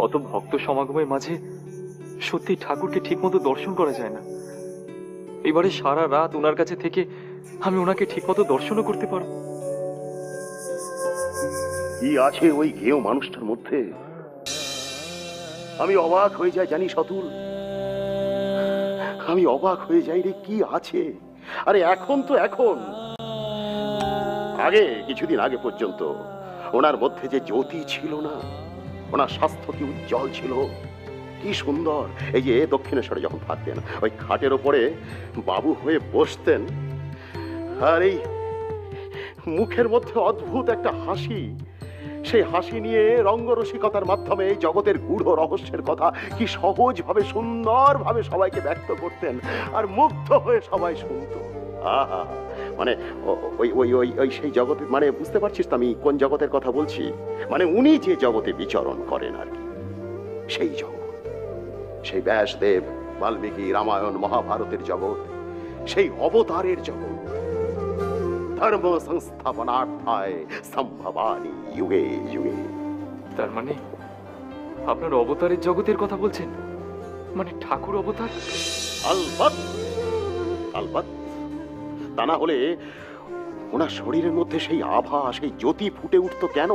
অত ভক্ত সমাগমের মাঝে সত্যি ঠাকুরকে ঠিকমতো দর্শন করা যায় না। এবারে সারা রাত ওনার কাছে থেকে আমি ওনাকে ঠিকমতো দর্শনও করতে পারবো। কি আছে ওই গেও মানুষটার মধ্যে? আমি অবাক হয়ে যাই, জানিস অতুল, আমি অবাক হয়ে যাই রে। কি আছে? আরে এখন তো এখন আগে কিছুদিন আগে পর্যন্ত ওনার মধ্যে যে জ্যোতি ছিল না, ওনার স্বাস্থ্য কি উজ্জ্বল ছিল, কি সুন্দর। এই যে দক্ষিণেশ্বরে যখন থাকতেন, ওই খাটের ওপরে বাবু হয়ে বসতেন, আর এই মুখের মধ্যে অদ্ভুত একটা হাসি, সেই হাসি নিয়ে রঙ্গরসিকতার মাধ্যমে এই জগতের গূঢ় রহস্যের কথা কি সহজভাবে সুন্দরভাবে সবাইকে ব্যক্ত করতেন, আর মুগ্ধ হয়ে সবাই শুনত। আহা, মানে ওই ওই ওই ওই সেই জগতে, মানে বুঝতে পারছিস তো আমি কোন জগতের কথা বলছি? মানে উনি যে জগতে বিচরণ করেন আর কি, সেই জগৎ, সেই ব্যাসদেব, বাল্মীকি, রামায়ণ, মহাভারতের জগৎ, সেই অবতারের জগৎ। ধর্ম সংস্থাপনার্থায় সম্ভবানি যুগে যুগে। তার মানে আপনার অবতারের জগতের কথা বলছেন? মানে ঠাকুর অবতার? আলবাত আলবাত, তা না হলে ওনার শরীরের মধ্যে সেই আভা, সেই জ্যোতি ফুটে উঠত কেন?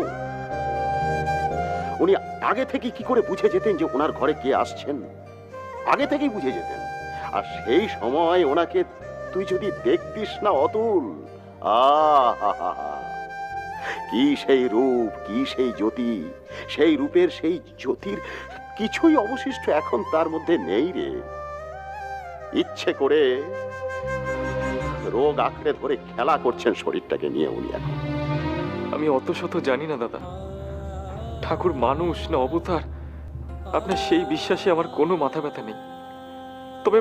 উনি আগে থেকে কি করে বুঝে যেতেন যে ওনার ঘরে কে আসছেন? আগে থেকেই বুঝে যেতেন। আর সেই সময় ওনাকে তুই যদি দেখতিস না অতুল, কি সেই রূপ, কি সেই জ্যোতি, সেই রূপের সেই জ্যোতির কিছুই অবশিষ্ট এখন তার মধ্যে নেই রে। ইচ্ছে করে রোগ আঁকড়ে ধরে খেলা করছেন শরীরটাকে নিয়ে উনি এখন। আমি অত শত জানি না দাদা, ঠাকুর মানুষ না অবতার আপনার সেই বিশ্বাসে আমার কোনো মাথা ব্যথা নেই। তবে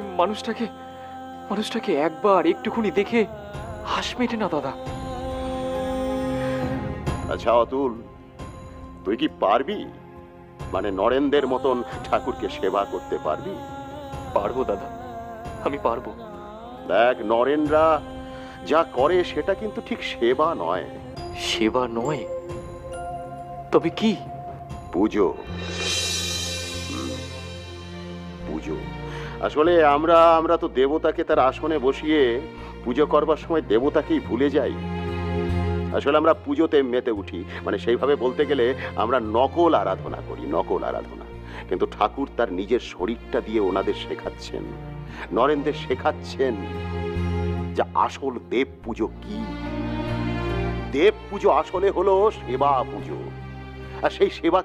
মানুষটাকে একবার একটুখানি দেখে হাস মেটে না দাদা। আচ্ছা অতুল, তুই কি পারবি, মানে নরেন্দ্রের মতন ঠাকুরকে সেবা করতে পারবি? পারবো দাদা, আমি পারবো। দেখ, নরেনরা যা করে সেটা কিন্তু ঠিক সেবা নয়। সেবা নয়? তবে কি? পুজো। পুজো। আসলে আমরা তো দেবতাকে তার আসনে বসিয়ে পুজো করবার সময় দেবতাকেই ভুলে যাই। আসলে আমরা পুজোতে মেতে উঠি, মানে সেইভাবে বলতে গেলে আমরা নকল আরাধনা করি, নকল আরাধনা। কিন্তু ঠাকুর তার নিজের শরীরটা দিয়ে ওনাদের শেখাচ্ছেন, নরেন্দ্রের শেখাচ্ছেন যে আসল দেব পুজো কি। দেব পুজো আসলে হলো সেবা পুজো, আর সেই সেবা